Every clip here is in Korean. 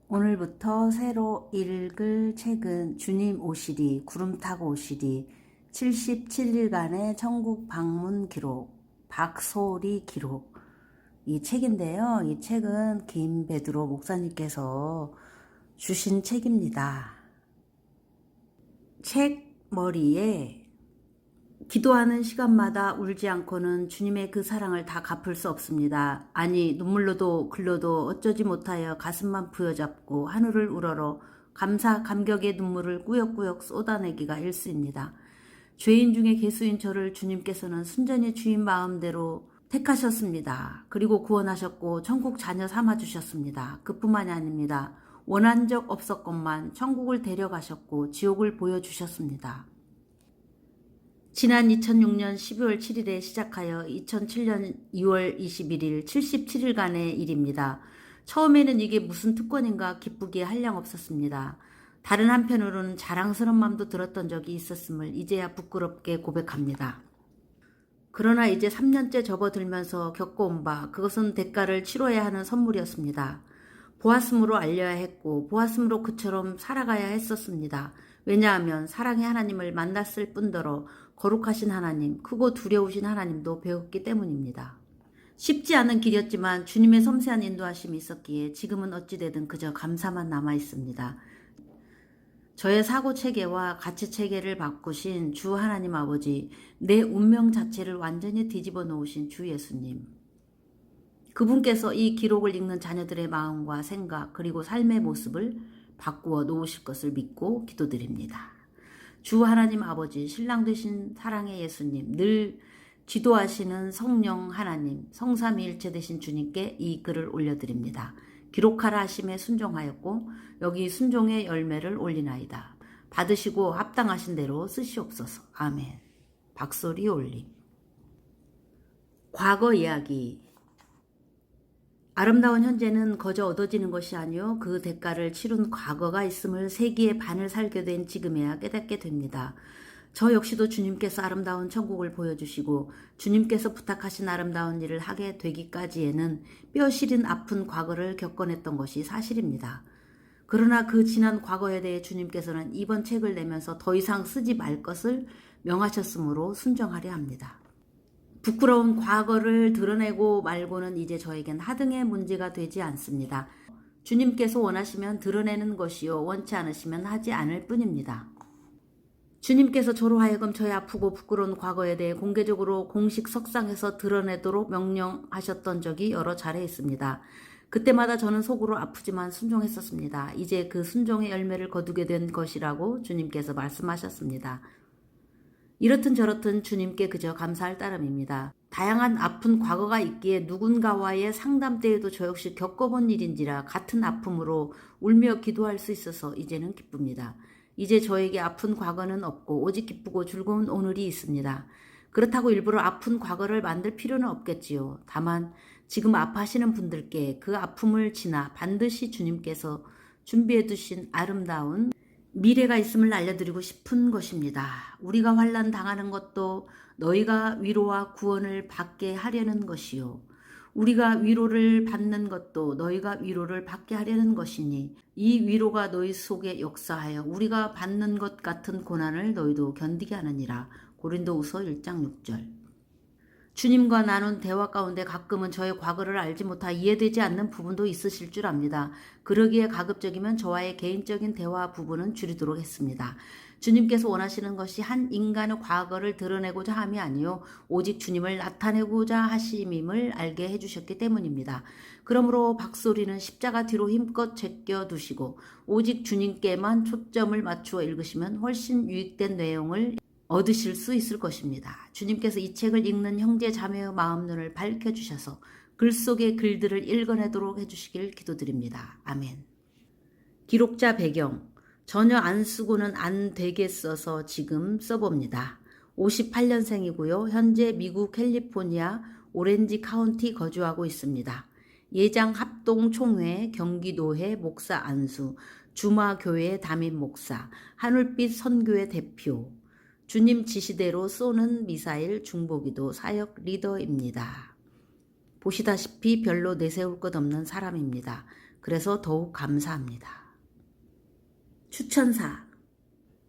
오늘부터 새로 읽을 책은 주님 오시리, 구름 타고 오시리, 77일간의 천국 방문 기록, 박소리 기록. 이 책인데요. 이 책은 김베드로 목사님께서 주신 책입니다. 책 머리에 기도하는 시간마다 울지 않고는 주님의 그 사랑을 다 갚을 수 없습니다. 아니 눈물로도 글로도 어쩌지 못하여 가슴만 부여잡고 하늘을 우러러 감사 감격의 눈물을 꾸역꾸역 쏟아내기가 일쑤입니다. 죄인 중에 괴수인 저를 주님께서는 순전히 주인 마음대로 택하셨습니다. 그리고 구원하셨고 천국 자녀 삼아주셨습니다. 그뿐만이 아닙니다. 원한 적 없었건만 천국을 데려가셨고 지옥을 보여주셨습니다. 지난 2006년 12월 7일에 시작하여 2007년 2월 21일 77일간의 일입니다. 처음에는 이게 무슨 특권인가 기쁘기에 한량없었습니다. 다른 한편으로는 자랑스러운 마음도 들었던 적이 있었음을 이제야 부끄럽게 고백합니다. 그러나 이제 3년째 접어들면서 겪어온 바 그것은 대가를 치러야 하는 선물이었습니다. 보았음으로 알려야 했고 보았음으로 그처럼 살아가야 했었습니다. 왜냐하면 사랑의 하나님을 만났을 뿐더러 거룩하신 하나님, 크고 두려우신 하나님도 배웠기 때문입니다. 쉽지 않은 길이었지만 주님의 섬세한 인도하심이 있었기에 지금은 어찌되든 그저 감사만 남아있습니다. 저의 사고체계와 가치체계를 바꾸신 주 하나님 아버지, 내 운명 자체를 완전히 뒤집어 놓으신 주 예수님. 그분께서 이 기록을 읽는 자녀들의 마음과 생각 그리고 삶의 모습을 바꾸어 놓으실 것을 믿고 기도드립니다. 주 하나님 아버지, 신랑 되신 사랑의 예수님, 늘 지도하시는 성령 하나님, 성삼위일체 되신 주님께 이 글을 올려드립니다. 기록하라 하심에 순종하였고 여기 순종의 열매를 올리나이다. 받으시고 합당하신 대로 쓰시옵소서. 아멘. 박소리 올림. 과거 이야기. 아름다운 현재는 거저 얻어지는 것이 아니요 그 대가를 치룬 과거가 있음을 세기의 반을 살게 된 지금에야 깨닫게 됩니다. 저 역시도 주님께서 아름다운 천국을 보여주시고 주님께서 부탁하신 아름다운 일을 하게 되기까지에는 뼈 시린 아픈 과거를 겪어냈던 것이 사실입니다. 그러나 그 지난 과거에 대해 주님께서는 이번 책을 내면서 더 이상 쓰지 말 것을 명하셨으므로 순종하려 합니다. 부끄러운 과거를 드러내고 말고는 이제 저에겐 하등의 문제가 되지 않습니다. 주님께서 원하시면 드러내는 것이요 원치 않으시면 하지 않을 뿐입니다. 주님께서 저로 하여금 저의 아프고 부끄러운 과거에 대해 공개적으로 공식 석상에서 드러내도록 명령하셨던 적이 여러 차례 있습니다. 그때마다 저는 속으로 아프지만 순종했었습니다. 이제 그 순종의 열매를 거두게 된 것이라고 주님께서 말씀하셨습니다. 이렇든 저렇든 주님께 그저 감사할 따름입니다. 다양한 아픈 과거가 있기에 누군가와의 상담 때에도 저 역시 겪어본 일인지라 같은 아픔으로 울며 기도할 수 있어서 이제는 기쁩니다. 이제 저에게 아픈 과거는 없고 오직 기쁘고 즐거운 오늘이 있습니다. 그렇다고 일부러 아픈 과거를 만들 필요는 없겠지요. 다만 지금 아파하시는 분들께 그 아픔을 지나 반드시 주님께서 준비해 두신 아름다운 미래가 있음을 알려드리고 싶은 것입니다. 우리가 환난 당하는 것도 너희가 위로와 구원을 받게 하려는 것이요. 우리가 위로를 받는 것도 너희가 위로를 받게 하려는 것이니 이 위로가 너희 속에 역사하여 우리가 받는 것 같은 고난을 너희도 견디게 하느니라. 고린도후서 1장 6절. 주님과 나눈 대화 가운데 가끔은 저의 과거를 알지 못하 이해되지 않는 부분도 있으실 줄 압니다. 그러기에 가급적이면 저와의 개인적인 대화 부분은 줄이도록 했습니다. 주님께서 원하시는 것이 한 인간의 과거를 드러내고자 함이 아니요 오직 주님을 나타내고자 하심임을 알게 해주셨기 때문입니다. 그러므로 박소리는 십자가 뒤로 힘껏 제껴두시고 오직 주님께만 초점을 맞추어 읽으시면 훨씬 유익된 내용을 얻으실 수 있을 것입니다. 주님께서 이 책을 읽는 형제 자매의 마음눈을 밝혀주셔서 글 속의 글들을 읽어내도록 해주시길 기도드립니다. 아멘. 기록자 배경. 전혀 안 쓰고는 안 되겠어서 지금 써봅니다. 58년생이고요. 현재 미국 캘리포니아 오렌지 카운티 거주하고 있습니다. 예장 합동 총회 경기도회 목사 안수, 주마교회 담임 목사, 하늘빛 선교회 대표, 주님 지시대로 쏘는 미사일 중보기도 사역 리더입니다. 보시다시피 별로 내세울 것 없는 사람입니다. 그래서 더욱 감사합니다. 추천사.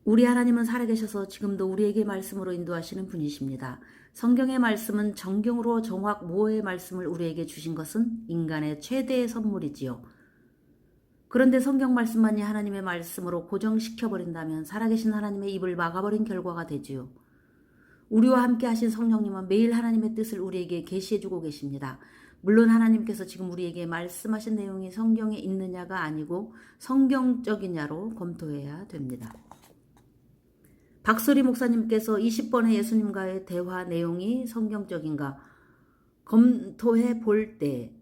우리 하나님은 살아계셔서 지금도 우리에게 말씀으로 인도하시는 분이십니다. 성경의 말씀은 정경으로 정확 모호의 말씀을 우리에게 주신 것은 인간의 최대의 선물이지요. 그런데 성경 말씀만이 하나님의 말씀으로 고정시켜버린다면 살아계신 하나님의 입을 막아버린 결과가 되지요. 우리와 함께 하신 성령님은 매일 하나님의 뜻을 우리에게 계시해주고 계십니다. 물론 하나님께서 지금 우리에게 말씀하신 내용이 성경에 있느냐가 아니고 성경적이냐로 검토해야 됩니다. 박소리 목사님께서 20번의 예수님과의 대화 내용이 성경적인가 검토해 볼 때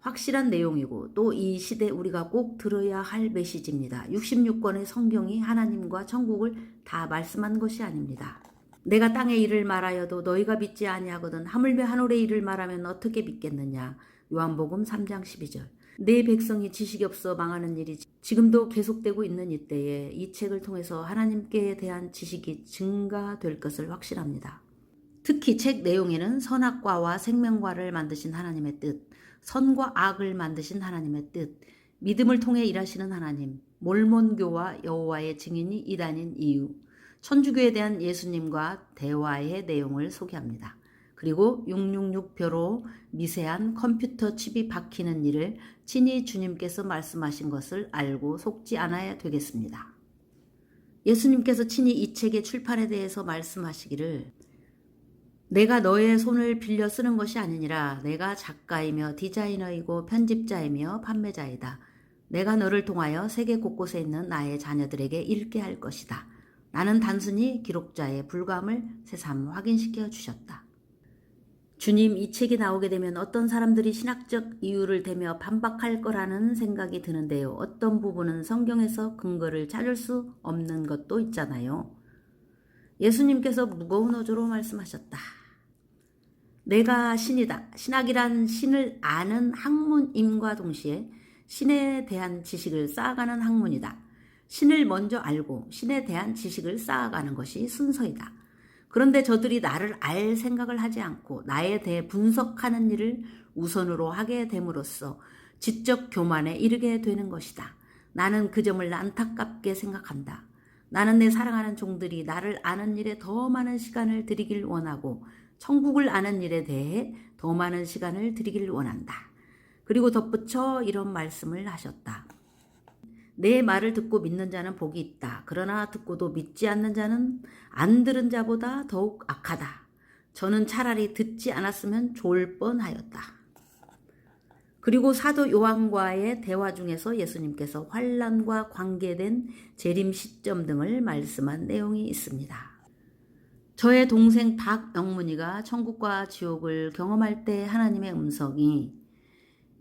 확실한 내용이고 또 이 시대 우리가 꼭 들어야 할 메시지입니다. 66권의 성경이 하나님과 천국을 다 말씀한 것이 아닙니다. 내가 땅의 일을 말하여도 너희가 믿지 아니하거든 하물며 하늘의 일을 말하면 어떻게 믿겠느냐. 요한복음 3장 12절. 내 백성이 지식이 없어 망하는 일이 지금도 계속되고 있는 이때에 이 책을 통해서 하나님께 대한 지식이 증가될 것을 확신합니다. 특히 책 내용에는 선악과와 생명과를 만드신 하나님의 뜻, 선과 악을 만드신 하나님의 뜻, 믿음을 통해 일하시는 하나님, 몰몬교와 여호와의 증인이 이단인 이유, 천주교에 대한 예수님과 대화의 내용을 소개합니다. 그리고 666표로 미세한 컴퓨터 칩이 박히는 일을 친히 주님께서 말씀하신 것을 알고 속지 않아야 되겠습니다. 예수님께서 친히 이 책의 출판에 대해서 말씀하시기를 내가 너의 손을 빌려 쓰는 것이 아니니라. 내가 작가이며 디자이너이고 편집자이며 판매자이다. 내가 너를 통하여 세계 곳곳에 있는 나의 자녀들에게 읽게 할 것이다. 나는 단순히 기록자의 불감을 새삼 확인시켜 주셨다. 주님, 이 책이 나오게 되면 어떤 사람들이 신학적 이유를 대며 반박할 거라는 생각이 드는데요. 어떤 부분은 성경에서 근거를 찾을 수 없는 것도 있잖아요. 예수님께서 무거운 어조로 말씀하셨다. 내가 신이다. 신학이란 신을 아는 학문임과 동시에 신에 대한 지식을 쌓아가는 학문이다. 신을 먼저 알고 신에 대한 지식을 쌓아가는 것이 순서이다. 그런데 저들이 나를 알 생각을 하지 않고 나에 대해 분석하는 일을 우선으로 하게 됨으로써 지적 교만에 이르게 되는 것이다. 나는 그 점을 안타깝게 생각한다. 나는 내 사랑하는 종들이 나를 아는 일에 더 많은 시간을 들이길 원하고 천국을 아는 일에 대해 더 많은 시간을 들이길 원한다. 그리고 덧붙여 이런 말씀을 하셨다. 내 말을 듣고 믿는 자는 복이 있다. 그러나 듣고도 믿지 않는 자는 안 들은 자보다 더욱 악하다. 저는 차라리 듣지 않았으면 좋을 뻔하였다. 그리고 사도 요한과의 대화 중에서 예수님께서 환난과 관계된 재림 시점 등을 말씀한 내용이 있습니다. 저의 동생 박영문이가 천국과 지옥을 경험할 때 하나님의 음성이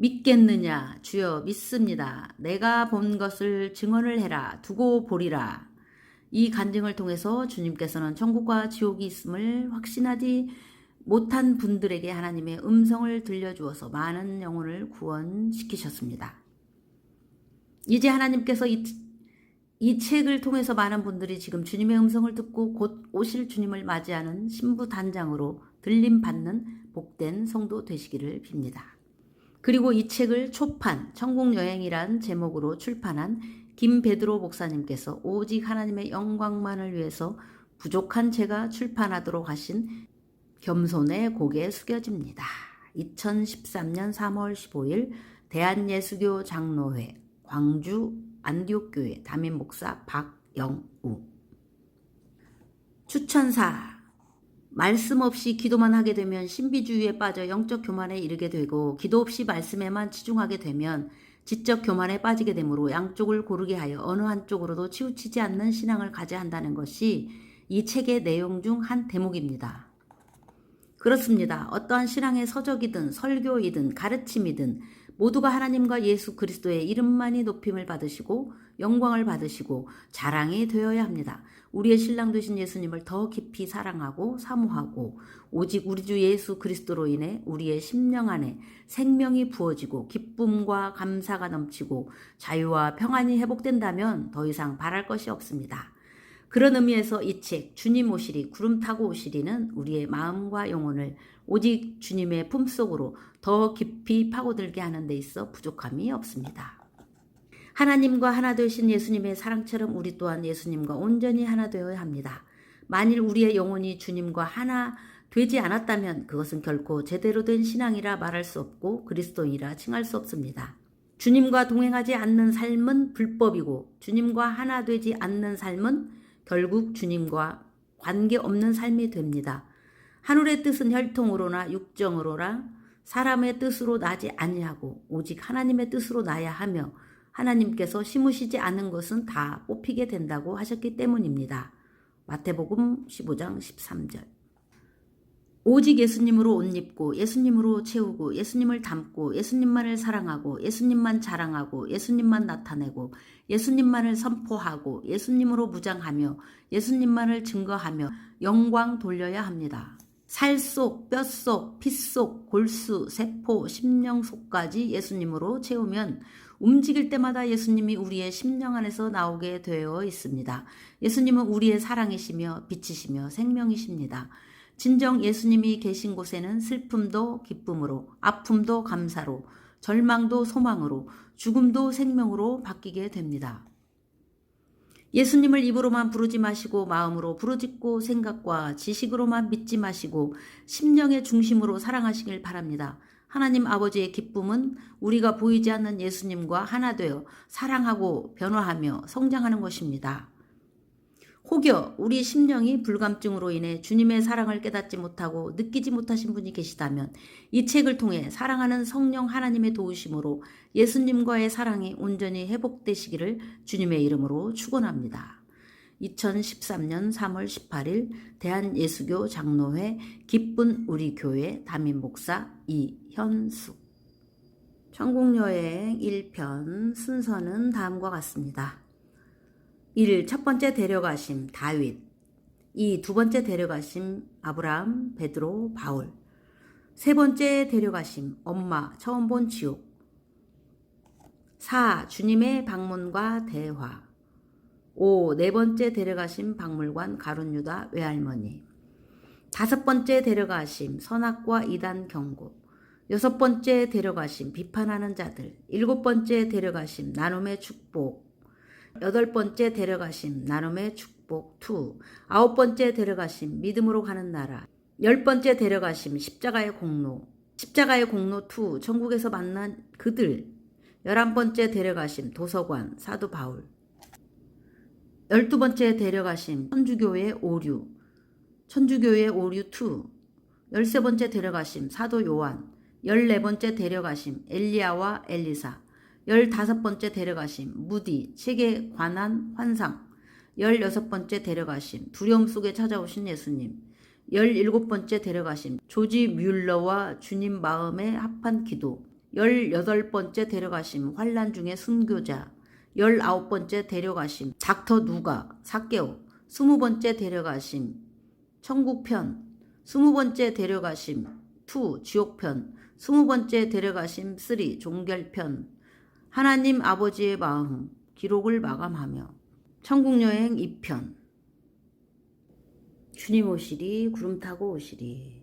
믿겠느냐 주여 믿습니다. 내가 본 것을 증언을 해라. 두고 보리라. 이 간증을 통해서 주님께서는 천국과 지옥이 있음을 확신하지 못한 분들에게 하나님의 음성을 들려주어서 많은 영혼을 구원시키셨습니다. 이제 하나님께서 이 책을 통해서 많은 분들이 지금 주님의 음성을 듣고 곧 오실 주님을 맞이하는 신부단장으로 들림받는 복된 성도 되시기를 빕니다. 그리고 이 책을 초판, 천국여행이란 제목으로 출판한 김베드로 목사님께서 오직 하나님의 영광만을 위해서 부족한 제가 출판하도록 하신 겸손의 고개 숙여집니다. 2013년 3월 15일 대한예수교 장로회 광주 안디옥교회 담임목사 박영우. 추천사. 말씀 없이 기도만 하게 되면 신비주의에 빠져 영적 교만에 이르게 되고 기도 없이 말씀에만 치중하게 되면 지적 교만에 빠지게 되므로 양쪽을 고르게 하여 어느 한쪽으로도 치우치지 않는 신앙을 가져야 한다는 것이 이 책의 내용 중 한 대목입니다. 그렇습니다. 어떠한 신앙의 서적이든 설교이든 가르침이든 모두가 하나님과 예수 그리스도의 이름만이 높임을 받으시고 영광을 받으시고 자랑이 되어야 합니다. 우리의 신랑 되신 예수님을 더 깊이 사랑하고 사모하고 오직 우리 주 예수 그리스도로 인해 우리의 심령 안에 생명이 부어지고 기쁨과 감사가 넘치고 자유와 평안이 회복된다면 더 이상 바랄 것이 없습니다. 그런 의미에서 이 책 주님 오시리 구름 타고 오시리는 우리의 마음과 영혼을 오직 주님의 품속으로 더 깊이 파고들게 하는 데 있어 부족함이 없습니다. 하나님과 하나 되신 예수님의 사랑처럼 우리 또한 예수님과 온전히 하나 되어야 합니다. 만일 우리의 영혼이 주님과 하나 되지 않았다면 그것은 결코 제대로 된 신앙이라 말할 수 없고 그리스도인이라 칭할 수 없습니다. 주님과 동행하지 않는 삶은 불법이고 주님과 하나 되지 않는 삶은 결국 주님과 관계없는 삶이 됩니다. 하늘의 뜻은 혈통으로나 육정으로나 사람의 뜻으로 나지 아니하고 오직 하나님의 뜻으로 나야 하며 하나님께서 심으시지 않은 것은 다 뽑히게 된다고 하셨기 때문입니다. 마태복음 15장 13절. 오직 예수님으로 옷 입고 예수님으로 채우고 예수님을 닮고 예수님만을 사랑하고 예수님만 자랑하고 예수님만 나타내고 예수님만을 선포하고 예수님으로 무장하며 예수님만을 증거하며 영광 돌려야 합니다. 살 속, 뼈 속, 피 속, 골수, 세포, 심령 속까지 예수님으로 채우면 움직일 때마다 예수님이 우리의 심령 안에서 나오게 되어 있습니다. 예수님은 우리의 사랑이시며 빛이시며 생명이십니다. 진정 예수님이 계신 곳에는 슬픔도 기쁨으로, 아픔도 감사로, 절망도 소망으로, 죽음도 생명으로 바뀌게 됩니다. 예수님을 입으로만 부르지 마시고 마음으로 부르짖고 생각과 지식으로만 믿지 마시고 심령의 중심으로 사랑하시길 바랍니다. 하나님 아버지의 기쁨은 우리가 보이지 않는 예수님과 하나 되어 사랑하고 변화하며 성장하는 것입니다. 혹여 우리 심령이 불감증으로 인해 주님의 사랑을 깨닫지 못하고 느끼지 못하신 분이 계시다면 이 책을 통해 사랑하는 성령 하나님의 도우심으로 예수님과의 사랑이 온전히 회복되시기를 주님의 이름으로 축원합니다. 2013년 3월 18일 대한예수교 장로회 기쁜 우리 교회 담임 목사 이현숙. 천국여행 1편 순서는 다음과 같습니다. 1. 첫 번째 데려가심 다윗. 2. 두 번째 데려가심 아브라함, 베드로, 바울. 세 번째 데려가심 엄마, 처음 본 지옥. 4. 주님의 방문과 대화. 5. 네 번째 데려가심 박물관 가룟유다 외할머니. 5번째 데려가심 선악과 이단 경고. 6번째 데려가심 비판하는 자들. 7번째 데려가심 나눔의 축복. 8번째 데려가심 나눔의 축복 2. 9번째 데려가심 믿음으로 가는 나라. 10번째 데려가심 십자가의 공로. 십자가의 공로 2. 천국에서 만난 그들. 11번째 데려가심 도서관 사도 바울. 12번째 데려가심 천주교의 오류. 천주교의 오류 2. 13번째 데려가심 사도 요한. 14번째 데려가심 엘리야와 엘리사. 15번째 데려가심 무디 책에 관한 환상. 16번째 데려가심 두려움 속에 찾아오신 예수님. 17번째 데려가심 조지 뮬러와 주님 마음에 합한 기도. 18번째 데려가심 환난 중의 순교자. 19번째 데려가심 닥터 누가 삭개오. 20번째 데려가심 천국편. 20번째 데려가심 2 지옥편. 20번째 데려가심 3 종결편. 하나님 아버지의 마음 기록을 마감하며 천국여행 2편. 주님 오시리 구름 타고 오시리.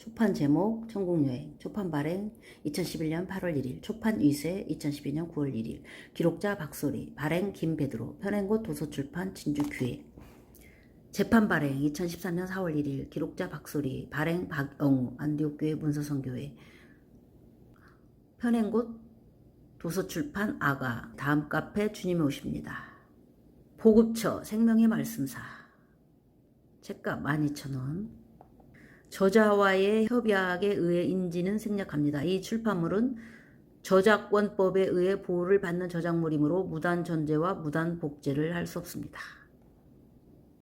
초판 제목 천국여행. 초판 발행 2011년 8월 1일. 초판 위세 2012년 9월 1일. 기록자 박소리. 발행 김베드로. 편행곳 도서출판 진주교회. 재판 발행 2013년 4월 1일. 기록자 박소리. 발행 박영우 안디옥교회 문서성교회. 편행곳 도서출판 아가. 다음 카페 주님이 오십니다. 보급처 생명의 말씀사. 책값 12,000원. 저자와의 협약에 의해 인지는 생략합니다. 이 출판물은 저작권법에 의해 보호를 받는 저작물이므로 무단 전제와 무단 복제를 할 수 없습니다.